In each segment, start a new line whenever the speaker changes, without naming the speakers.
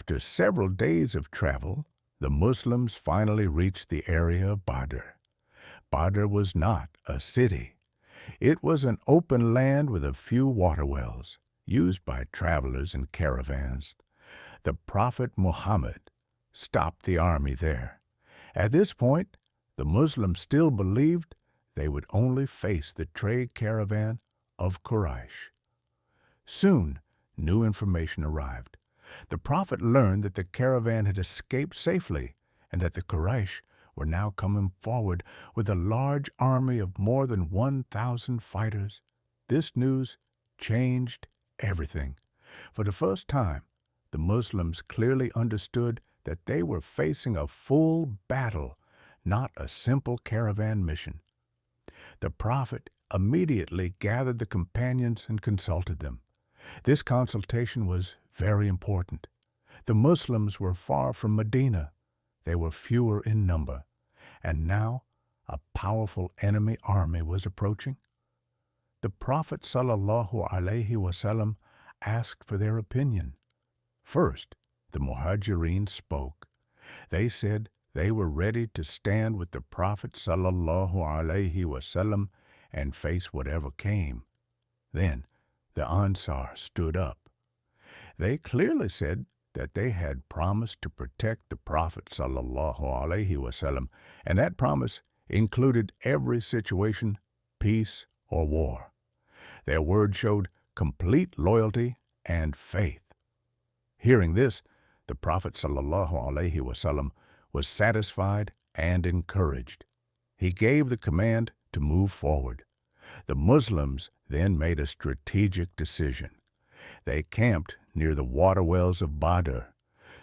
After several days of travel, the Muslims finally reached the area of Badr. Badr was not a city. It was an open land with a few water wells, used by travelers and caravans. The Prophet Muhammad stopped the army there. At this point, the Muslims still believed they would only face the trade caravan of Quraysh. Soon, new information arrived. The Prophet learned that the caravan had escaped safely and that the Quraysh were now coming forward with a large army of more than 1,000 fighters. This news changed everything. For the first time, the Muslims clearly understood that they were facing a full battle, not a simple caravan mission. The Prophet immediately gathered the companions and consulted them. This consultation was very important. The Muslims were far from Medina. They were fewer in number, and now a powerful enemy army was approaching. The Prophet ﷺ asked for their opinion. First, the Muhajirin spoke. They said they were ready to stand with the Prophet ﷺ and face whatever came. Then the Ansar stood up. They clearly said that they had promised to protect the Prophet ﷺ, and that promise included every situation, peace or war. Their word showed complete loyalty and faith. Hearing this, the Prophet ﷺ was satisfied and encouraged. He gave the command to move forward. The Muslims then made a strategic decision. They camped near the water wells of Badr,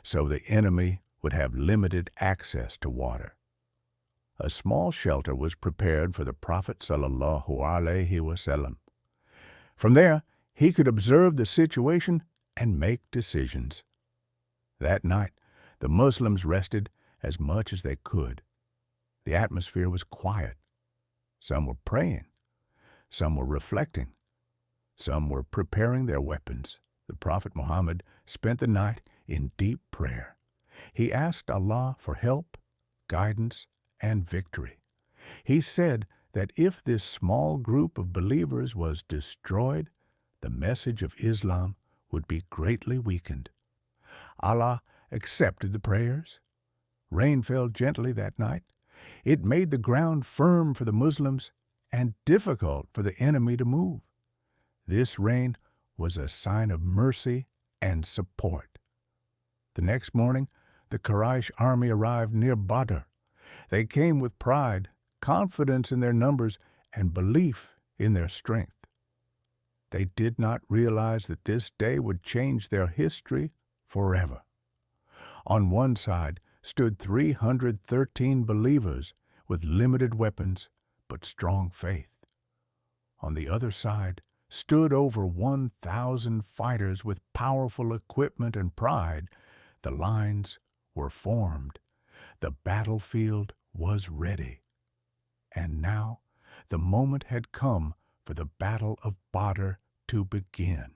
so the enemy would have limited access to water. A small shelter was prepared for the Prophet ﷺ. From there, he could observe the situation and make decisions. That night, the Muslims rested as much as they could. The atmosphere was quiet. Some were praying. Some were reflecting. Some were preparing their weapons. The Prophet Muhammad spent the night in deep prayer. He asked Allah for help, guidance, and victory. He said that if this small group of believers was destroyed, the message of Islam would be greatly weakened. Allah accepted the prayers. Rain fell gently that night. It made the ground firm for the Muslims and difficult for the enemy to move. This rain was a sign of mercy and support. The next morning, the Quraysh army arrived near Badr. They came with pride, confidence in their numbers, and belief in their strength. They did not realize that this day would change their history forever. On one side stood 313 believers with limited weapons but strong faith. On the other side stood over 1,000 fighters with powerful equipment and pride. The lines were formed. The battlefield was ready. And now the moment had come for the Battle of Badr to begin.